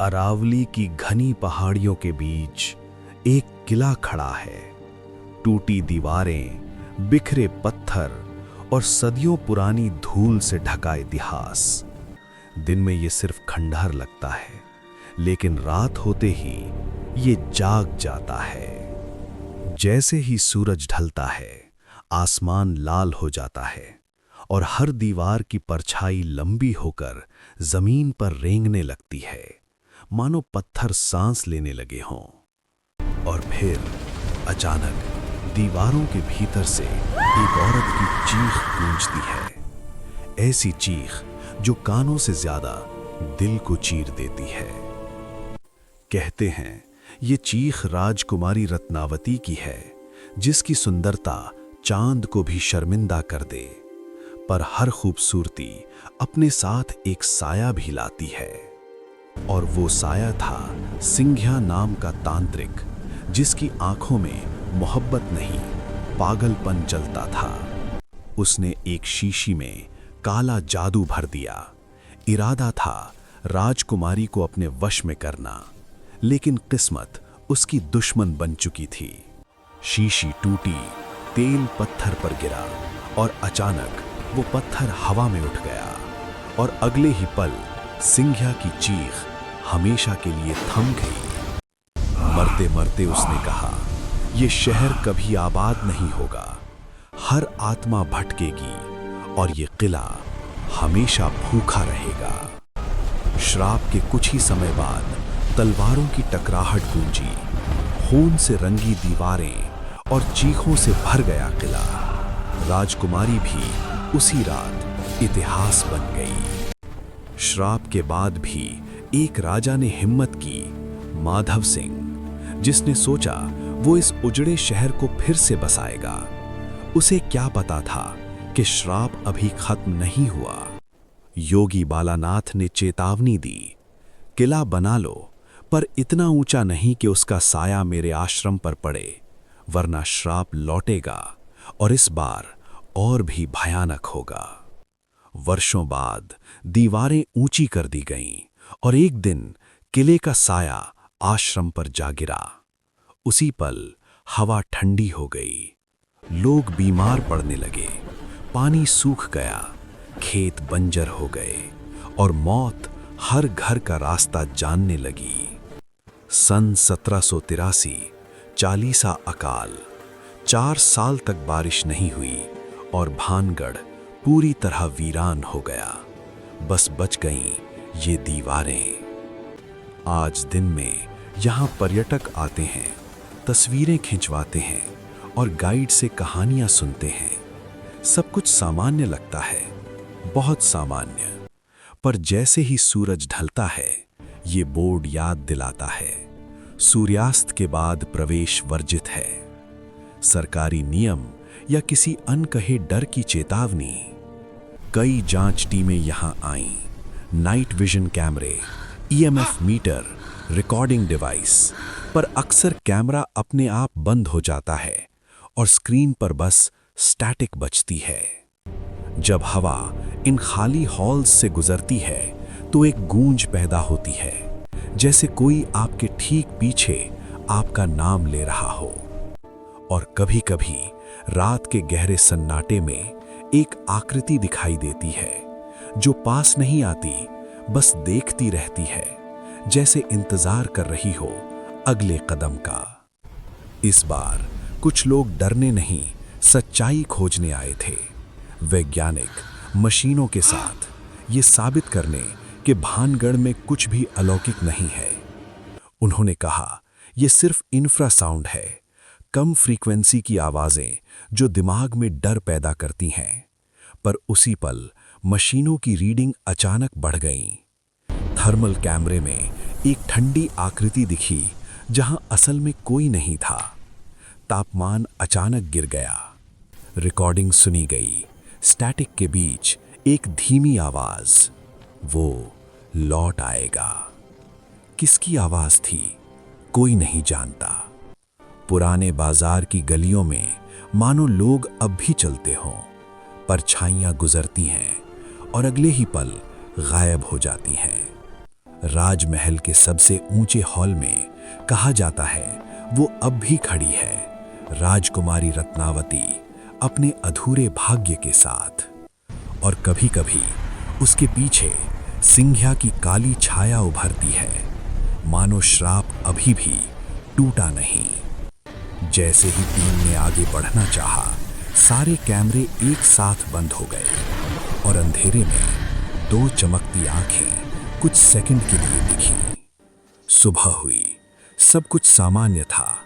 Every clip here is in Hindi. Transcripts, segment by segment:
अरावली की घनी पहाड़ियों के बीच एक किला खड़ा है। टूटी दीवारें, बिखरे पत्थर और सदियों पुरानी धूल से ढका इतिहास। दिन में ये सिर्फ खंडहर लगता है, लेकिन रात होते ही ये जाग जाता है। जैसे ही सूरज ढलता है, आसमान लाल हो जाता है और हर दीवार की परछाई लंबी होकर जमीन पर रेंगने लगती है, मानो पत्थर सांस लेने लगे हों। और फिर अचानक दीवारों के भीतर से एक औरत की चीख गूंजती है, ऐसी चीख जो कानों से ज्यादा दिल को चीर देती है। कहते हैं ये चीख राजकुमारी रत्नावती की है, जिसकी सुंदरता चांद को भी शर्मिंदा कर दे। पर हर खूबसूरती अपने साथ एक साया भी लाती है, और वो साया था सिंघिया नाम का तांत्रिक, जिसकी आंखों में मोहब्बत नहीं, पागलपन जलता था। उसने एक शीशी में काला जादू भर दिया। इरादा था राजकुमारी को अपने वश में करना, लेकिन किस्मत उसकी दुश्मन बन चुकी थी। शीशी टूटी, तेल पत्थर पर गिरा और अचानक वो पत्थर हवा में उठ गया, और अगले ही पल सिंघिया की चीख हमेशा के लिए थम गई। मरते मरते उसने कहा, ये शहर कभी आबाद नहीं होगा, हर आत्मा भटकेगी और ये किला हमेशा भूखा रहेगा। श्राप के कुछ ही समय बाद तलवारों की टकराहट गूंजी, खून से रंगी दीवारें और चीखों से भर गया किला। राजकुमारी भी उसी रात इतिहास बन गई। श्राप के बाद भी एक राजा ने हिम्मत की, माधव सिंह, जिसने सोचा वो इस उजड़े शहर को फिर से बसाएगा। उसे क्या पता था कि श्राप अभी खत्म नहीं हुआ। योगी बालानाथ ने चेतावनी दी, किला बना लो, पर इतना ऊंचा नहीं कि उसका साया मेरे आश्रम पर पड़े, वरना श्राप लौटेगा और इस बार और भी भयानक होगा। वर्षों बाद दीवारें ऊंची कर दी गईं और एक दिन किले का साया आश्रम पर जा गिरा। उसी पल हवा ठंडी हो गई, लोग बीमार पड़ने लगे, पानी सूख गया, खेत बंजर हो गए और मौत हर घर का रास्ता जानने लगी। सन 1783, चालीसा अकाल, 4 साल तक बारिश नहीं हुई और भानगढ़ पूरी तरह वीरान हो गया। बस बच गईं ये दीवारें। आज दिन में यहाँ पर्यटक आते हैं, तस्वीरें खिंचवाते हैं और गाइड से कहानियाँ सुनते हैं। सब कुछ सामान्य लगता है, बहुत सामान्य, पर जैसे ही सूरज ढलता है, ये बोर्ड याद दिलाता है, सूर्यास्त के बाद प्रवेश वर्जित है। सरकारी नियम या किसी अनकहे डर की चेतावनी। कई जांच टीमें यहां आईं, नाइट विजन कैमरे, ईएमएफ मीटर, रिकॉर्डिंग डिवाइस, पर अक्सर कैमरा अपने आप बंद हो जाता है और स्क्रीन पर बस स्टैटिक बजती है। जब हवा इन खाली हॉल्स से गुजरती है तो एक गूंज पैदा होती है, जैसे कोई आपके ठीक पीछे आपका नाम ले रहा हो। और कभी-कभी रात के गहरे सन्नाटे में एक आकृति दिखाई देती है, जो पास नहीं आती, बस देखती रहती है, जैसे इंतजार कर रही हो अगले कदम का। इस बार कुछ लोग डरने नहीं, सच्चाई खोजने आए थे। वैज्ञानिक मशीनों के साथ, ये साबित करने कि भानगढ़ में कुछ भी अलौकिक नहीं है। उन्होंने कहा, यह सिर्फ इंफ्रासाउंड है, कम फ्रीक्वेंसी की आवाजें जो दिमाग में डर पैदा करती हैं। पर उसी पल मशीनों की रीडिंग अचानक बढ़ गई। थर्मल कैमरे में एक ठंडी आकृति दिखी जहां असल में कोई नहीं था। तापमान अचानक गिर गया। रिकॉर्डिंग सुनी गई, स्टैटिक के बीच एक धीमी आवाज, वो लौट आएगा। किसकी आवाज थी, कोई नहीं जानता। पुराने बाजार की गलियों में मानो लोग अब भी चलते हों, परछाइयां गुजरती हैं और अगले ही पल गायब हो जाती हैं। राजमहल के सबसे ऊंचे हॉल में कहा जाता है वो अब भी खड़ी है, राजकुमारी रत्नावती अपने अधूरे भाग्य के साथ। और कभी-कभी उसके पीछे सिंघिया की काली छाया उभरती है, मानो श्राप अभी भी टूटा नहीं। जैसे ही टीम ने आगे बढ़ना चाहा, सारे कैमरे एक साथ बंद हो गए और अंधेरे में दो चमकती आंखें कुछ सेकंड के लिए दिखी। सुबह हुई, सब कुछ सामान्य था,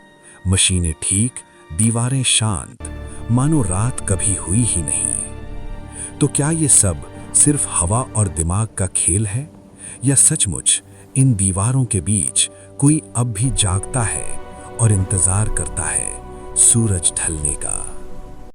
मशीनें ठीक, दीवारें शांत, मानो रात कभी हुई ही नहीं। तो क्या ये सब सिर्फ हवा और दिमाग का खेल है, या सचमुच इन दीवारों के बीच कोई अब भी जागता है और इंतजार करता है सूरज ढलने का?